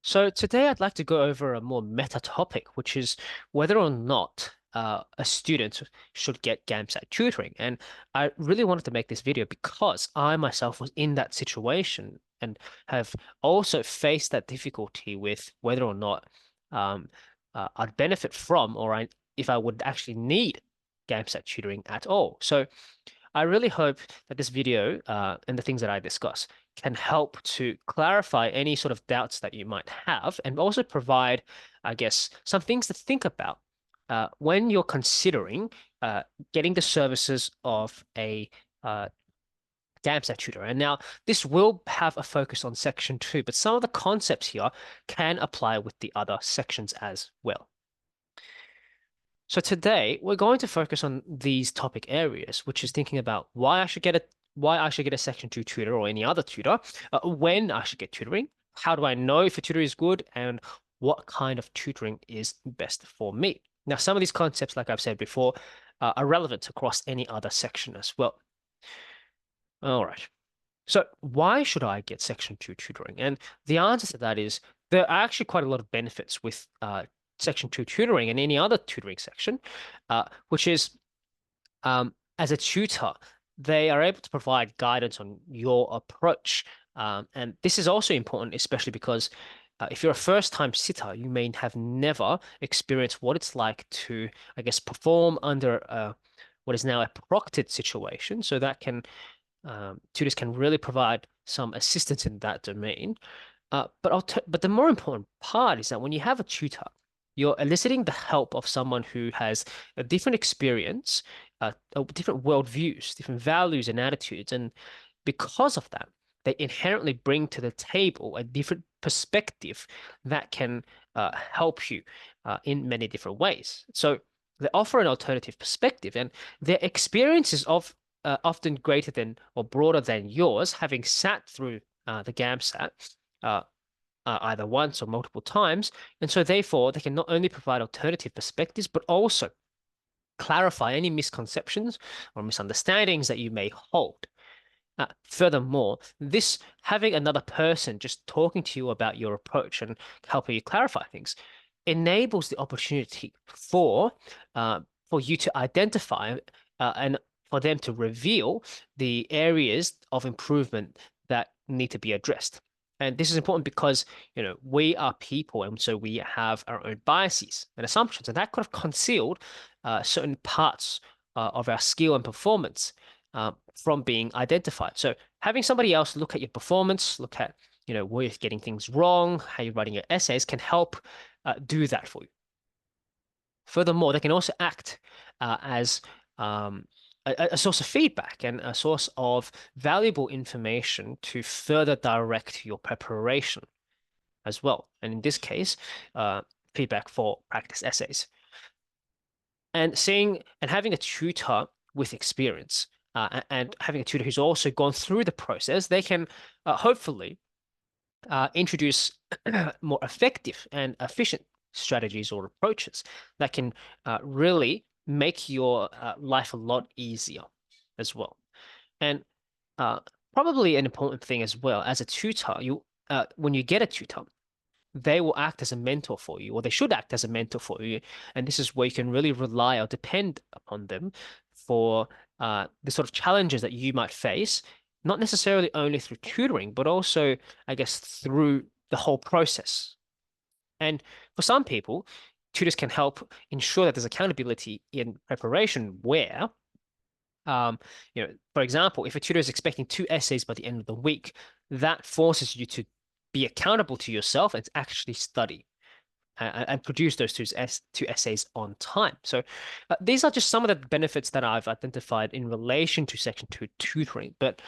So today I'd like to go over a more meta topic, which is whether or not a student should get GAMSAT tutoring. And I really wanted to make this video because I myself was in that situation and have also faced that difficulty with whether or not um, I'd benefit from if I would actually need GAMSAT tutoring at all. So I really hope that this video and the things that I discuss can help to clarify any sort of doubts that you might have and also provide, I guess, some things to think about when you're considering getting the services of a GAMSAT tutor. And now this will have a focus on section 2, but some of the concepts here can apply with the other sections as well. So today we're going to focus on these topic areas, which is thinking about why I should get a Section 2 tutor or any other tutor, when I should get tutoring, how do I know if a tutor is good, and what kind of tutoring is best for me. Now, some of these concepts, like I've said before, are relevant across any other section as well. All right. So why should I get Section 2 tutoring? And the answer to that is there are actually quite a lot of benefits with Section 2 tutoring and any other tutoring section, which is as a tutor, they are able to provide guidance on your approach. And this is also important, especially because if you're a first-time sitter, you may have never experienced what it's like to, I guess, perform under what is now a proctored situation. So that tutors can really provide some assistance in that domain. But the more important part is that when you have a tutor, you're eliciting the help of someone who has a different experience, different worldviews, different values and attitudes, and because of that, they inherently bring to the table a different perspective that can help you in many different ways. So they offer an alternative perspective, and their experiences of often greater than or broader than yours, having sat through the GAMSAT uh, either once or multiple times. And so, therefore, they can not only provide alternative perspectives, but also clarify any misconceptions or misunderstandings that you may hold. Furthermore, this having another person just talking to you about your approach and helping you clarify things enables the opportunity for you to identify and for them to reveal the areas of improvement that need to be addressed. And this is important because, we are people, and so we have our own biases and assumptions, and that could have concealed certain parts of our skill and performance from being identified. So having somebody else look at your performance, look at, where you're getting things wrong, how you're writing your essays can help do that for you. Furthermore, they can also act as a source of feedback and a source of valuable information to further direct your preparation as well. And in this case, feedback for practice essays. And seeing and having a tutor with experience and having a tutor who's also gone through the process, they can hopefully introduce more effective and efficient strategies or approaches that can really make your life a lot easier as well. And probably an important thing as well, as a tutor, when you get a tutor, they will act as a mentor for you, or they should act as a mentor for you. And this is where you can really rely or depend upon them for the sort of challenges that you might face, not necessarily only through tutoring, but also, I guess, through the whole process. And for some people, tutors can help ensure that there's accountability in preparation where, for example, if a tutor is expecting 2 essays by the end of the week, that forces you to be accountable to yourself and actually study and produce those two essays on time. So these are just some of the benefits that I've identified in relation to Section 2 tutoring, but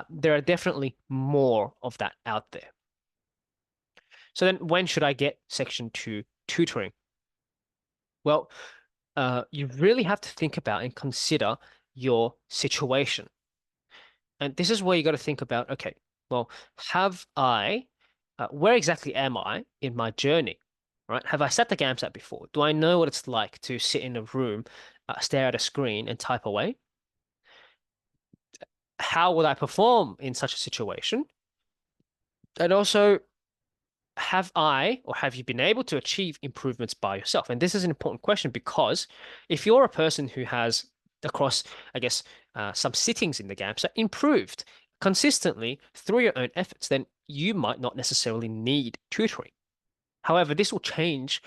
there are definitely more of that out there. So then when should I get Section 2 tutoring? Well, you really have to think about and consider your situation. And this is where you got to think about, okay, well, where exactly am I in my journey? Right? Have I sat the GAMSAT before? Do I know what it's like to sit in a room, stare at a screen and type away? How would I perform in such a situation? And also, have you been able to achieve improvements by yourself? And this is an important question because if you're a person who has across, I guess, some sittings in the GAMSAT improved consistently through your own efforts, then you might not necessarily need tutoring. However, this will change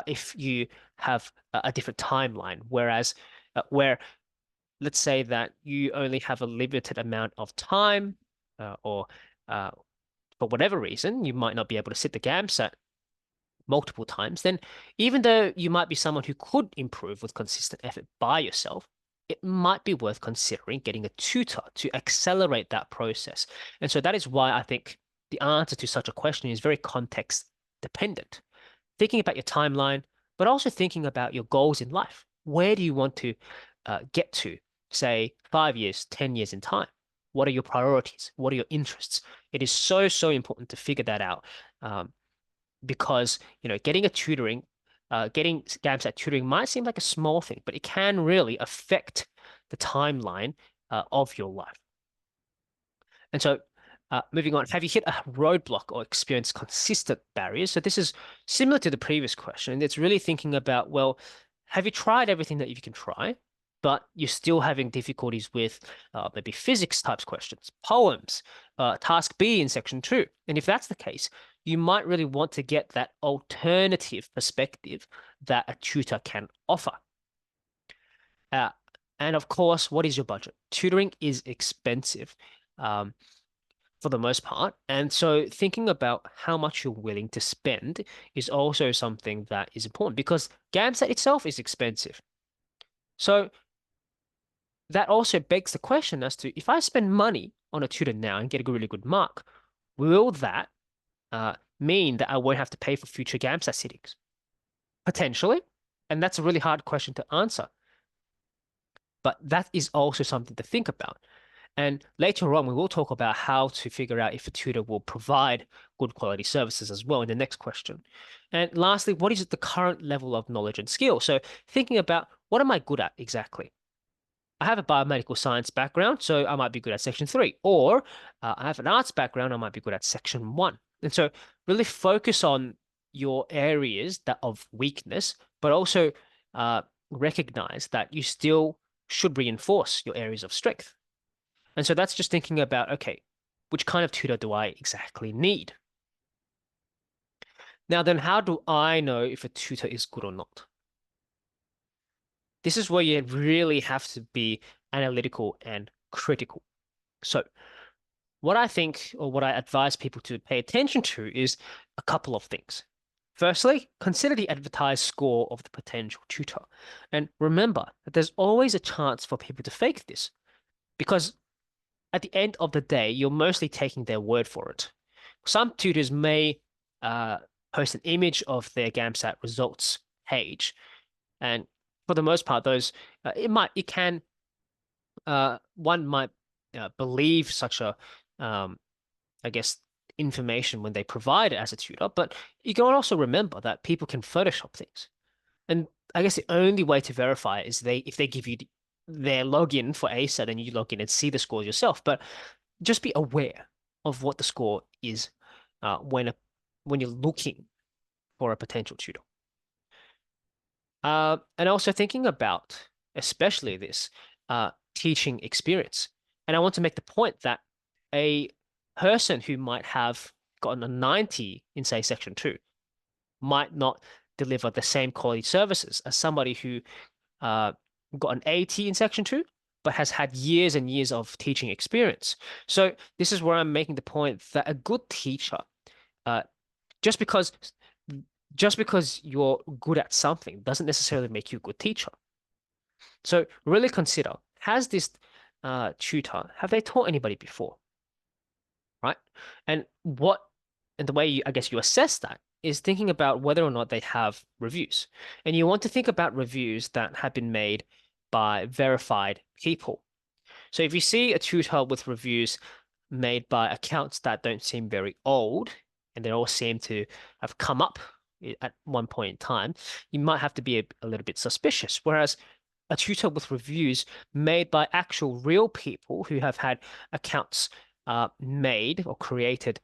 if you have a different timeline, whereas where let's say that you only have a limited amount of time or uh, for whatever reason, you might not be able to sit the GAMSAT multiple times, then even though you might be someone who could improve with consistent effort by yourself, it might be worth considering getting a tutor to accelerate that process. And so that is why I think the answer to such a question is very context dependent. Thinking about your timeline, but also thinking about your goals in life. Where do you want to get to, say, 5 years, 10 years in time? What are your priorities? What are your interests? It is so, so important to figure that out. Because getting a tutoring, getting GAMSAT tutoring might seem like a small thing, but it can really affect the timeline of your life. And so, moving on, have you hit a roadblock or experienced consistent barriers? So this is similar to the previous question. It's really thinking about, well, have you tried everything that you can try, but you're still having difficulties with maybe physics types questions, poems, task B in section 2. And if that's the case, you might really want to get that alternative perspective that a tutor can offer. Uh, and of course, what is your budget? Tutoring is expensive. For the most part. And so thinking about how much you're willing to spend is also something that is important because GAMSAT itself is expensive. So that also begs the question as to if I spend money on a tutor now and get a really good mark, will that mean that I won't have to pay for future GAMSAT sittings? Potentially. And that's a really hard question to answer. But that is also something to think about. And later on, we will talk about how to figure out if a tutor will provide good quality services as well in the next question. And lastly, what is the current level of knowledge and skill? So thinking about what am I good at exactly? I have a biomedical science background, so I might be good at section 3. Or I have an arts background, I might be good at section 1. And so really focus on your areas that of weakness, but also recognize that you still should reinforce your areas of strength. And so that's just thinking about, okay, which kind of tutor do I exactly need? Now, then how do I know if a tutor is good or not? This is where you really have to be analytical and critical. So what I think or what I advise people to pay attention to is a couple of things. Firstly, consider the advertised score of the potential tutor. And remember that there's always a chance for people to fake this because at the end of the day, you're mostly taking their word for it. Some tutors may post an image of their GAMSAT results page, and for the most part, those one might believe such a I guess information when they provide it as a tutor, but you can also remember that people can Photoshop things. And I guess the only way to verify it is if they give you their login for ASAT and you log in and see the scores yourself. But just be aware of what the score is when you're looking for a potential tutor. And also thinking about, especially this, teaching experience. And I want to make the point that a person who might have gotten a 90 in, say, section 2 might not deliver the same quality services as somebody who got an 80 in section 2 but has had years and years of teaching experience. So this is where I'm making the point that a good teacher, uh, just because you're good at something doesn't necessarily make you a good teacher. So really consider, has this tutor, have they taught anybody before? Right? And the way I guess you assess that is thinking about whether or not they have reviews. And you want to think about reviews that have been made by verified people. So if you see a tutor with reviews made by accounts that don't seem very old, and they all seem to have come up at one point in time, you might have to be a little bit suspicious. Whereas a tutor with reviews made by actual real people who have had accounts made or created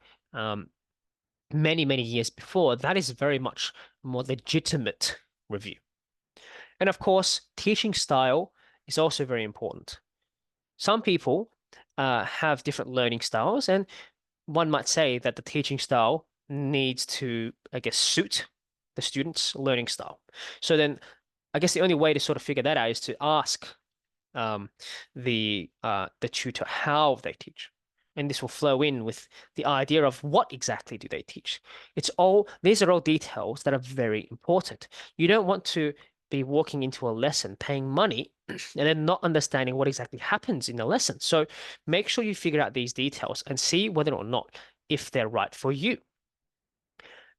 many, many years before, that is very much more legitimate review. And of course, teaching style is also very important. Some people have different learning styles, and one might say that the teaching style needs to, I guess, suit the student's learning style. So then, I guess the only way to sort of figure that out is to ask um, the tutor how they teach. And this will flow in with the idea of what exactly do they teach. These are all details that are very important. You don't want to be walking into a lesson, paying money, and then not understanding what exactly happens in the lesson. So make sure you figure out these details and see whether or not if they're right for you.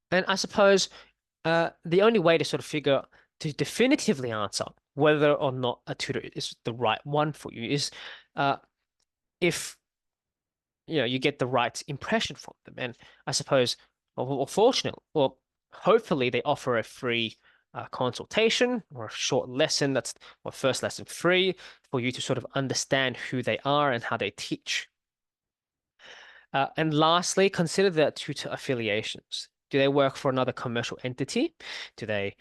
And I suppose the only way to sort of figure to definitively answer whether or not a tutor is the right one for you is uh, if you get the right impression from them. And I suppose, or fortunately, or hopefully, they offer a free consultation or a short lesson that's or first lesson free for you to sort of understand who they are and how they teach. And lastly, consider the tutor affiliations. Do they work for another commercial entity? Do they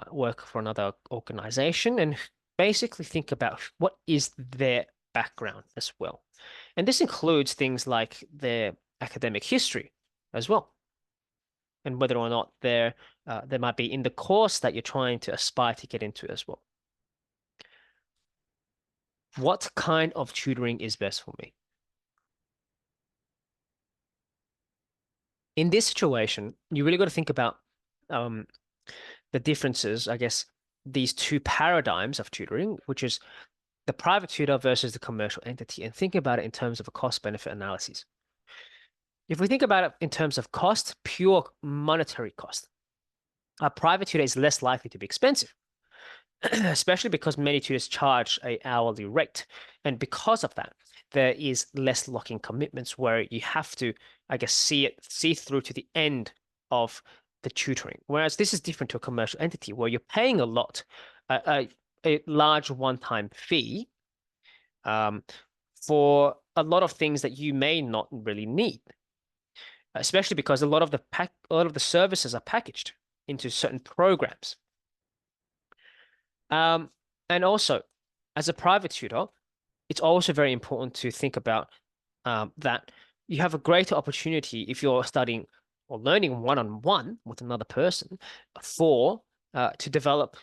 work for another organization? And basically think about what is their background as well. And this includes things like their academic history as well, and whether or not they might be in the course that you're trying to aspire to get into as well. What kind of tutoring is best for me? In this situation, you really got to think about um, the differences, I guess, these two paradigms of tutoring, which is the private tutor versus the commercial entity, and think about it in terms of a cost-benefit analysis. If we think about it in terms of cost, pure monetary cost, a private tutor is less likely to be expensive, especially because many tutors charge a hourly rate. And because of that, there is less lock-in commitments where you have to, I guess, see through to the end of the tutoring. Whereas this is different to a commercial entity where you're paying a lot, a large one-time fee um, for a lot of things that you may not really need, especially because a lot of the services are packaged into certain programs. Um, and also, as a private tutor, it's also very important to think about that you have a greater opportunity if you're studying or learning one-on-one with another person for to develop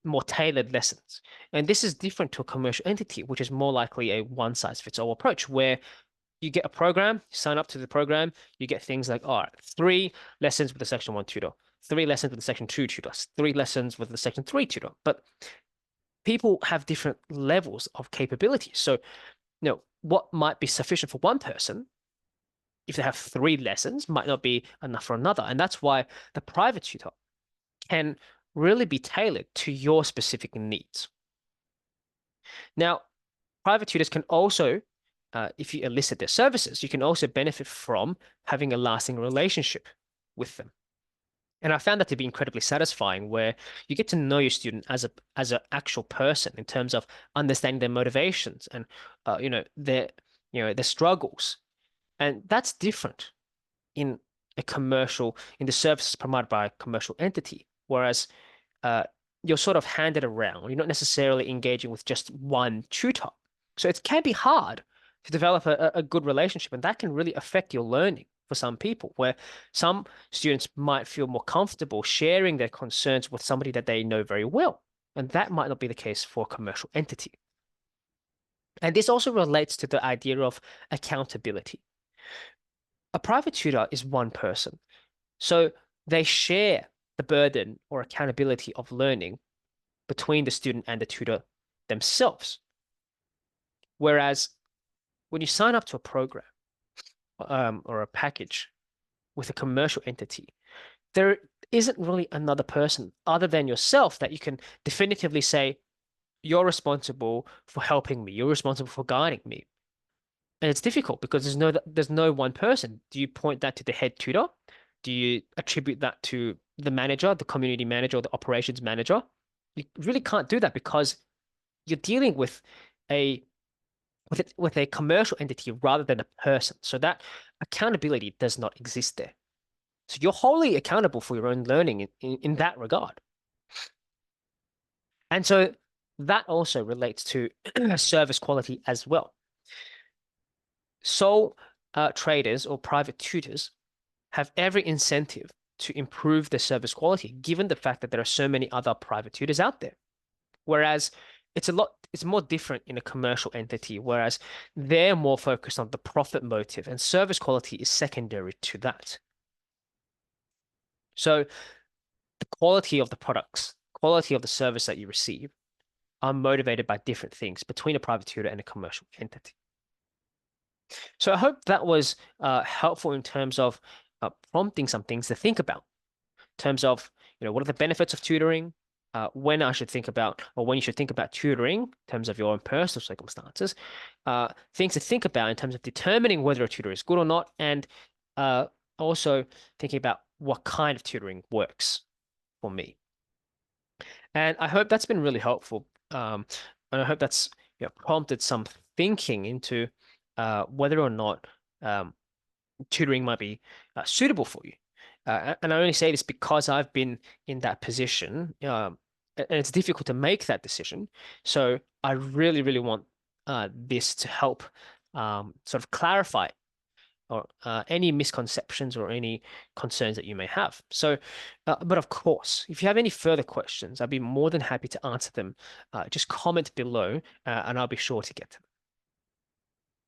more tailored lessons. And this is different to a commercial entity, which is more likely a one-size-fits-all approach, where you get a program, you sign up to the program, you get things like, all right, 3 lessons with a Section 1 tutor, 3 lessons with a Section 2 tutor, 3 lessons with a Section 3 tutor. But people have different levels of capability. So, what might be sufficient for one person, if they have 3 lessons, might not be enough for another. And that's why the private tutor can really be tailored to your specific needs. Now, private tutors can also, if you elicit their services, you can also benefit from having a lasting relationship with them. And I found that to be incredibly satisfying, where you get to know your student as an actual person in terms of understanding their motivations and their struggles, and that's different in in the services provided by a commercial entity. Whereas uh, you're sort of handed around. You're not necessarily engaging with just one tutor. So it can be hard to develop a good relationship, and that can really affect your learning for some people, where some students might feel more comfortable sharing their concerns with somebody that they know very well. And that might not be the case for a commercial entity. And this also relates to the idea of accountability. A private tutor is one person, so they share the burden or accountability of learning between the student and the tutor themselves. Whereas when you sign up to a program or a package with a commercial entity, there isn't really another person other than yourself that you can definitively say, you're responsible for helping me, you're responsible for guiding me. And it's difficult because there's no one person. Do you point that to the head tutor? Do you attribute that to the manager, the community manager, or the operations manager? You really can't do that because you're dealing a with a commercial entity rather than a person. So that accountability does not exist there. So you're wholly accountable for your own learning in that regard. And so that also relates to service quality as well. Sole traders or private tutors have every incentive to improve their service quality, given the fact that there are so many other private tutors out there. Whereas it's more different in a commercial entity, whereas they're more focused on the profit motive and service quality is secondary to that. So the quality of the products, quality of the service that you receive are motivated by different things between a private tutor and a commercial entity. So I hope that was helpful in terms of prompting some things to think about in terms of, what are the benefits of tutoring? When I should think about, or when you should think about tutoring in terms of your own personal circumstances, things to think about in terms of determining whether a tutor is good or not, and uh, also thinking about what kind of tutoring works for me. And I hope that's been really helpful. And I hope that's prompted some thinking into whether or not tutoring might be suitable for you. And I only say this because I've been in that position, and it's difficult to make that decision. So I really, really want this to help sort of clarify or any misconceptions or any concerns that you may have. So, but of course, if you have any further questions, I'd be more than happy to answer them. Just comment below, and I'll be sure to get to them.